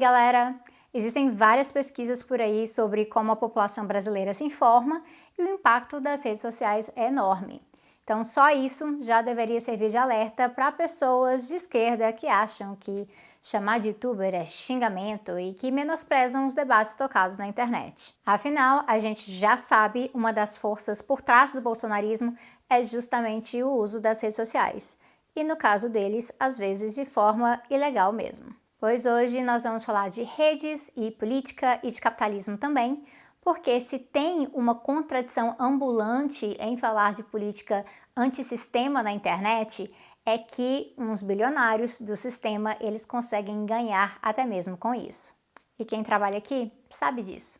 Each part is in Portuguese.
galera! Existem várias pesquisas por aí sobre como a população brasileira se informa e o impacto das redes sociais é enorme. Então só isso já deveria servir de alerta para pessoas de esquerda que acham que chamar de youtuber é xingamento e que menosprezam os debates tocados na internet. Afinal, a gente já sabe, uma das forças por trás do bolsonarismo é justamente o uso das redes sociais. E no caso deles, às vezes de forma ilegal mesmo. Pois hoje nós vamos falar de redes e política e de capitalismo também, porque se tem uma contradição ambulante em falar de política antissistema na internet, é que uns bilionários do sistema, eles conseguem ganhar até mesmo com isso. E quem trabalha aqui sabe disso.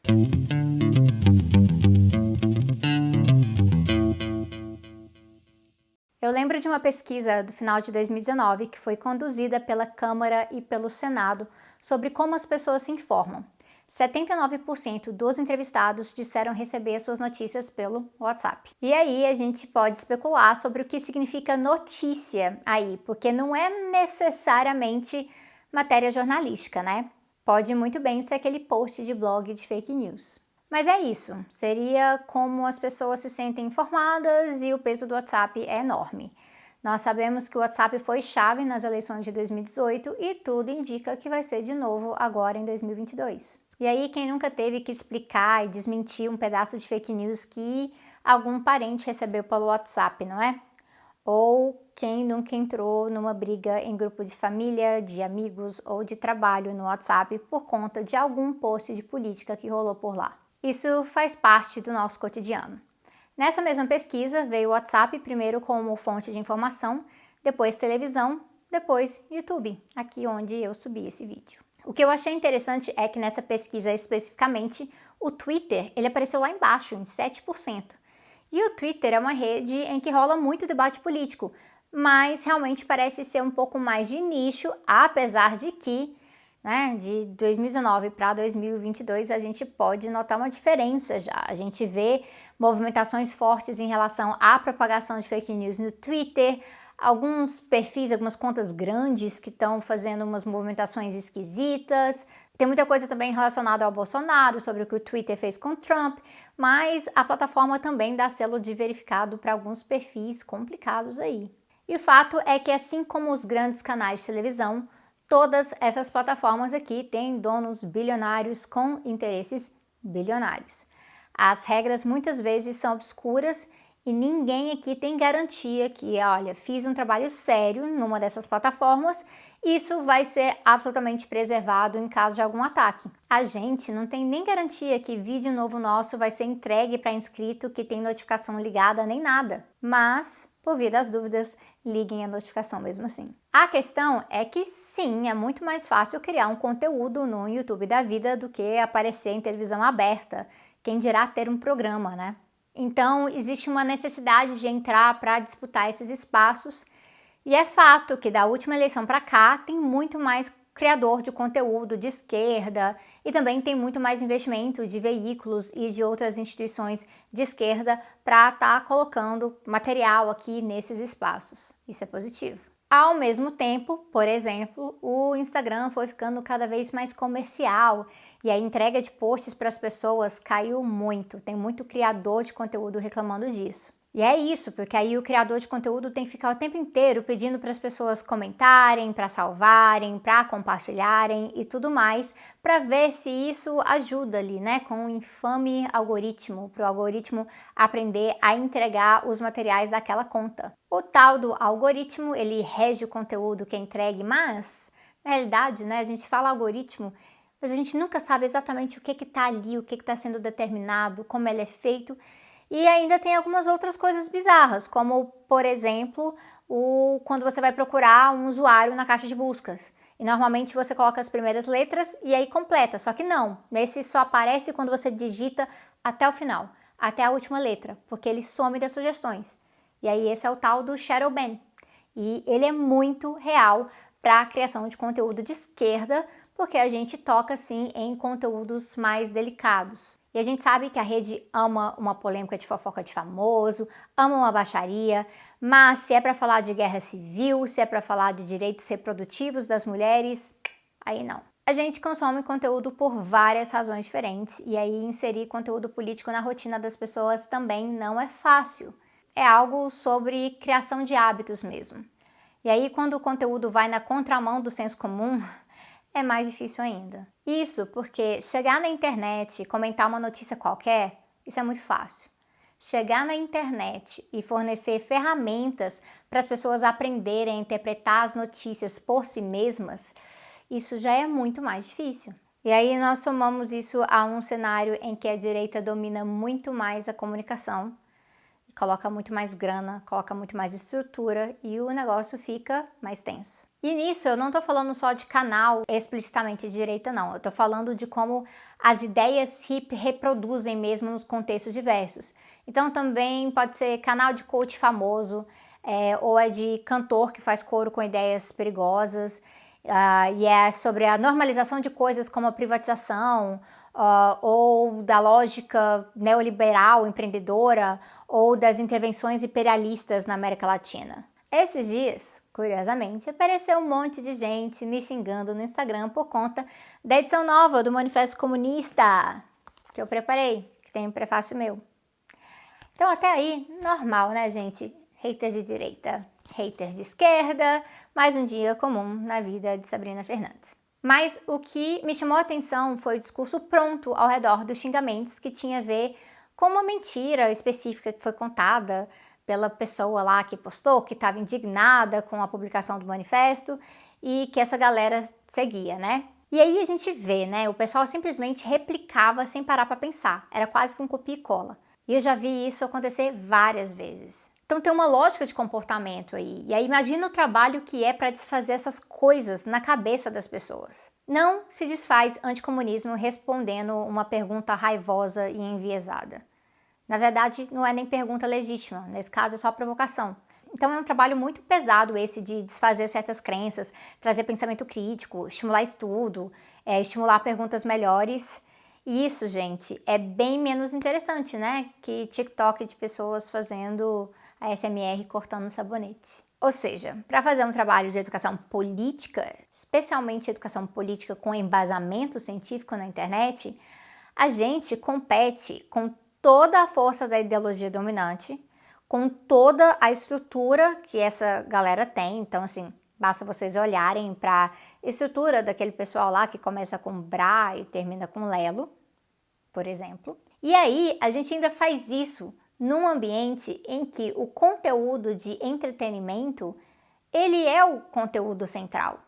Eu lembro de uma pesquisa do final de 2019 que foi conduzida pela Câmara e pelo Senado sobre como as pessoas se informam. 79% dos entrevistados disseram receber suas notícias pelo WhatsApp. E aí a gente pode especular sobre o que significa notícia aí, porque não é necessariamente matéria jornalística, né? Pode muito bem ser aquele post de blog de fake news. Mas é isso, seria como as pessoas se sentem informadas e o peso do WhatsApp é enorme. Nós sabemos que o WhatsApp foi chave nas eleições de 2018 e tudo indica que vai ser de novo agora em 2022. E aí quem nunca teve que explicar e desmentir um pedaço de fake news que algum parente recebeu pelo WhatsApp, não é? Ou quem nunca entrou numa briga em grupo de família, de amigos ou de trabalho no WhatsApp por conta de algum post de política que rolou por lá. Isso faz parte do nosso cotidiano. Nessa mesma pesquisa veio o WhatsApp primeiro como fonte de informação, depois televisão, depois YouTube, aqui onde eu subi esse vídeo. O que eu achei interessante é que nessa pesquisa especificamente, o Twitter ele apareceu lá embaixo, em 7%. E o Twitter é uma rede em que rola muito debate político, mas realmente parece ser um pouco mais de nicho, apesar de que, de 2019 para 2022 a gente pode notar uma diferença já. A gente vê movimentações fortes em relação à propagação de fake news no Twitter, alguns perfis, algumas contas grandes que estão fazendo umas movimentações esquisitas. Tem muita coisa também relacionada ao Bolsonaro, sobre o que o Twitter fez com o Trump, mas a plataforma também dá selo de verificado para alguns perfis complicados aí. E o fato é que, assim como os grandes canais de televisão, todas essas plataformas aqui têm donos bilionários com interesses bilionários. As regras muitas vezes são obscuras e ninguém aqui tem garantia que, olha, fiz um trabalho sério numa dessas plataformas, isso vai ser absolutamente preservado em caso de algum ataque. A gente não tem nem garantia que vídeo novo nosso vai ser entregue para inscrito que tem notificação ligada nem nada. Mas, por via das dúvidas, liguem a notificação mesmo assim. A questão é que sim, é muito mais fácil criar um conteúdo no YouTube da vida do que aparecer em televisão aberta, quem dirá ter um programa, né? Então, existe uma necessidade de entrar para disputar esses espaços e é fato que da última eleição para cá tem muito mais criador de conteúdo de esquerda e também tem muito mais investimento de veículos e de outras instituições de esquerda para estar colocando material aqui nesses espaços. Isso é positivo. Ao mesmo tempo, por exemplo, o Instagram foi ficando cada vez mais comercial e a entrega de posts para as pessoas caiu muito. Tem muito criador de conteúdo reclamando disso. E é isso, porque aí o criador de conteúdo tem que ficar o tempo inteiro pedindo para as pessoas comentarem, para salvarem, para compartilharem e tudo mais, para ver se isso ajuda ali, com o infame algoritmo, para o algoritmo aprender a entregar os materiais daquela conta. O tal do algoritmo, ele rege o conteúdo que é entregue, mas, na realidade, a gente fala algoritmo, mas a gente nunca sabe exatamente o que está ali, o que está sendo determinado, como ele é feito. E ainda tem algumas outras coisas bizarras, como, por exemplo, quando você vai procurar um usuário na caixa de buscas. E normalmente você coloca as primeiras letras e aí completa, só que não. Nesse só aparece quando você digita até o final, até a última letra, porque ele some das sugestões. E aí esse é o tal do shadow ban. E ele é muito real para a criação de conteúdo de esquerda, porque a gente toca, sim, em conteúdos mais delicados. E a gente sabe que a rede ama uma polêmica de fofoca de famoso, ama uma baixaria, mas se é para falar de guerra civil, se é para falar de direitos reprodutivos das mulheres, aí não. A gente consome conteúdo por várias razões diferentes e aí inserir conteúdo político na rotina das pessoas também não é fácil. É algo sobre criação de hábitos mesmo. E aí quando o conteúdo vai na contramão do senso comum, é mais difícil ainda. Isso porque chegar na internet e comentar uma notícia qualquer, isso é muito fácil. Chegar na internet e fornecer ferramentas para as pessoas aprenderem a interpretar as notícias por si mesmas, isso já é muito mais difícil. E aí nós somamos isso a um cenário em que a direita domina muito mais a comunicação, coloca muito mais grana, coloca muito mais estrutura e o negócio fica mais tenso. E nisso eu não tô falando só de canal explicitamente de direita não, eu tô falando de como as ideias se reproduzem mesmo nos contextos diversos. Então também pode ser canal de coach famoso, ou é de cantor que faz coro com ideias perigosas, e é sobre a normalização de coisas como a privatização, ou da lógica neoliberal empreendedora, ou das intervenções imperialistas na América Latina. Esses dias, curiosamente, apareceu um monte de gente me xingando no Instagram por conta da edição nova do Manifesto Comunista, que eu preparei, que tem um prefácio meu. Então até aí, normal, né, gente? Haters de direita, haters de esquerda, mais um dia comum na vida de Sabrina Fernandes. Mas o que me chamou a atenção foi o discurso pronto ao redor dos xingamentos que tinha a ver com uma mentira específica que foi contada pela pessoa lá que postou, que estava indignada com a publicação do manifesto e que essa galera seguia, né? E aí a gente vê, né, o pessoal simplesmente replicava sem parar para pensar, era quase que um copia e cola. E eu já vi isso acontecer várias vezes. Então tem uma lógica de comportamento aí. E aí imagina o trabalho que é para desfazer essas coisas na cabeça das pessoas. Não se desfaz anticomunismo respondendo uma pergunta raivosa e enviesada. Na verdade, não é nem pergunta legítima, nesse caso é só provocação. Então é um trabalho muito pesado esse de desfazer certas crenças, trazer pensamento crítico, estimular estudo, estimular perguntas melhores. E isso, gente, é bem menos interessante, né? Que TikTok de pessoas fazendo a ASMR cortando sabonete. Ou seja, para fazer um trabalho de educação política, especialmente educação política com embasamento científico na internet, a gente compete com toda a força da ideologia dominante, com toda a estrutura que essa galera tem. Então, assim, basta vocês olharem para a estrutura daquele pessoal lá que começa com Bra e termina com Lelo, por exemplo. E aí, a gente ainda faz isso num ambiente em que o conteúdo de entretenimento, ele é o conteúdo central,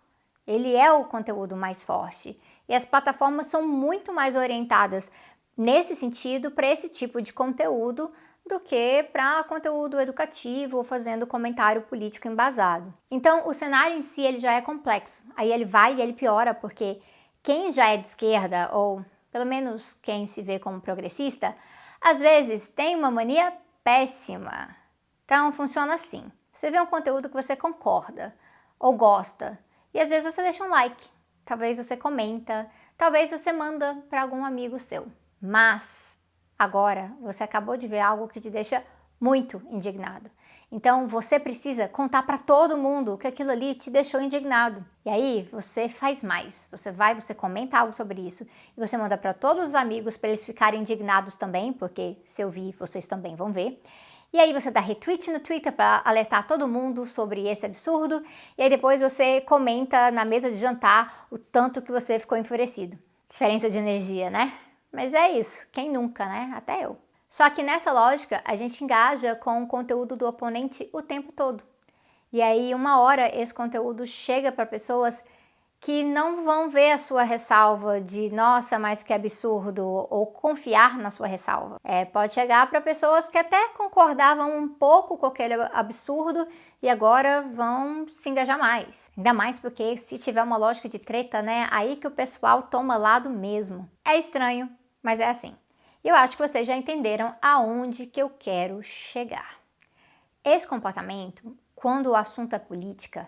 ele é o conteúdo mais forte. E as plataformas são muito mais orientadas nesse sentido para esse tipo de conteúdo do que para conteúdo educativo ou fazendo comentário político embasado. Então, o cenário em si ele já é complexo. Aí ele vai e ele piora porque quem já é de esquerda, ou pelo menos quem se vê como progressista, às vezes tem uma mania péssima. Então funciona assim, você vê um conteúdo que você concorda ou gosta e às vezes você deixa um like, talvez você comenta, talvez você manda para algum amigo seu. Mas agora você acabou de ver algo que te deixa muito indignado. Então você precisa contar para todo mundo que aquilo ali te deixou indignado. E aí você faz mais. Você comenta algo sobre isso e você manda para todos os amigos para eles ficarem indignados também, porque se eu vi, vocês também vão ver. E aí você dá retweet no Twitter para alertar todo mundo sobre esse absurdo. E aí depois você comenta na mesa de jantar o tanto que você ficou enfurecido. Diferença de energia, né? Mas é isso. Quem nunca, né? Até eu. Só que nessa lógica, a gente engaja com o conteúdo do oponente o tempo todo. E aí, uma hora, esse conteúdo chega para pessoas que não vão ver a sua ressalva de nossa, mas que absurdo, ou confiar na sua ressalva. Pode chegar para pessoas que até concordavam um pouco com aquele absurdo e agora vão se engajar mais. Ainda mais porque se tiver uma lógica de treta, né, aí que o pessoal toma lado mesmo. É estranho, mas é assim. Eu acho que vocês já entenderam aonde que eu quero chegar. Esse comportamento, quando o assunto é política,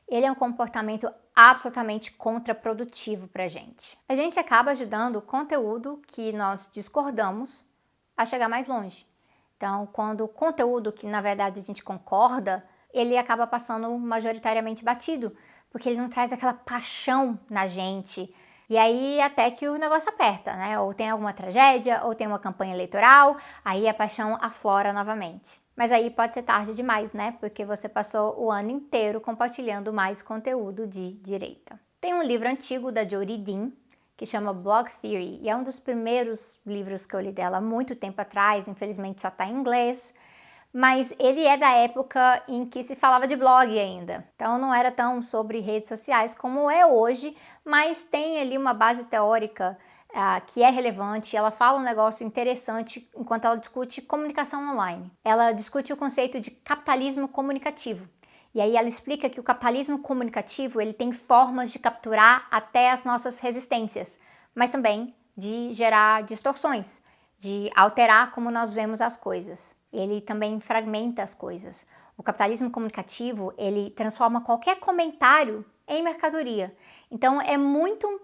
ele é um comportamento absolutamente contraprodutivo para a gente. A gente acaba ajudando o conteúdo que nós discordamos a chegar mais longe. Então, quando o conteúdo que na verdade a gente concorda, ele acaba passando majoritariamente batido, porque ele não traz aquela paixão na gente. E aí até que o negócio aperta, né? Ou tem alguma tragédia, ou tem uma campanha eleitoral, aí a paixão aflora novamente. Mas aí pode ser tarde demais, né? Porque você passou o ano inteiro compartilhando mais conteúdo de direita. Tem um livro antigo da Jodi Dean, que chama Blog Theory, e é um dos primeiros livros que eu li dela há muito tempo atrás, infelizmente só está em inglês, mas ele é da época em que se falava de blog ainda, então não era tão sobre redes sociais como é hoje, mas tem ali uma base teórica que é relevante. Ela fala um negócio interessante enquanto ela discute comunicação online. Ela discute o conceito de capitalismo comunicativo. E aí ela explica que o capitalismo comunicativo ele tem formas de capturar até as nossas resistências, mas também de gerar distorções, de alterar como nós vemos as coisas. Ele também fragmenta as coisas. O capitalismo comunicativo ele transforma qualquer comentário em mercadoria. Então é muito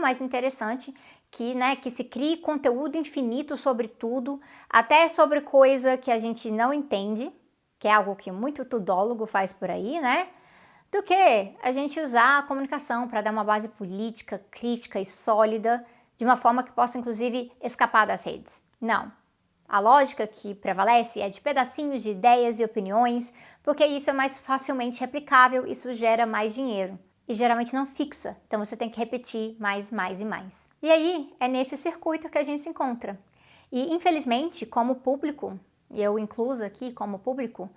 mais interessante que se crie conteúdo infinito sobre tudo, até sobre coisa que a gente não entende, que é algo que muito tudólogo faz por aí, né? Do que a gente usar a comunicação para dar uma base política, crítica e sólida, de uma forma que possa, inclusive, escapar das redes. Não. A lógica que prevalece é de pedacinhos de ideias e opiniões, porque isso é mais facilmente replicável, isso gera mais dinheiro. E geralmente não fixa, então você tem que repetir mais e mais. E aí, é nesse circuito que a gente se encontra. E, infelizmente, como público, e eu incluso aqui como público,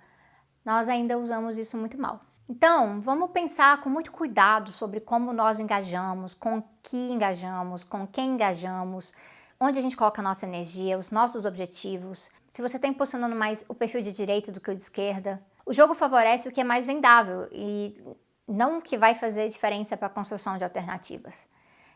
nós ainda usamos isso muito mal. Então, vamos pensar com muito cuidado sobre como nós engajamos, com quem engajamos, onde a gente coloca a nossa energia, os nossos objetivos, se você está impulsionando mais o perfil de direita do que o de esquerda. O jogo favorece o que é mais vendável e não o que vai fazer diferença para a construção de alternativas.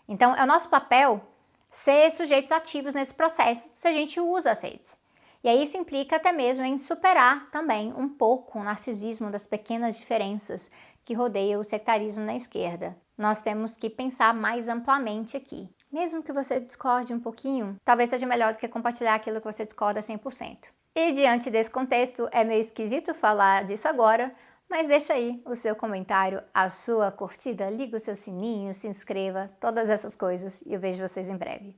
Então, é o nosso papel ser sujeitos ativos nesse processo, se a gente usa as redes. E aí isso implica até mesmo em superar também um pouco o narcisismo das pequenas diferenças que rodeiam o sectarismo na esquerda. Nós temos que pensar mais amplamente aqui. Mesmo que você discorde um pouquinho, talvez seja melhor do que compartilhar aquilo que você discorda 100%. E diante desse contexto, é meio esquisito falar disso agora, mas deixa aí o seu comentário, a sua curtida, liga o seu sininho, se inscreva, todas essas coisas, e eu vejo vocês em breve.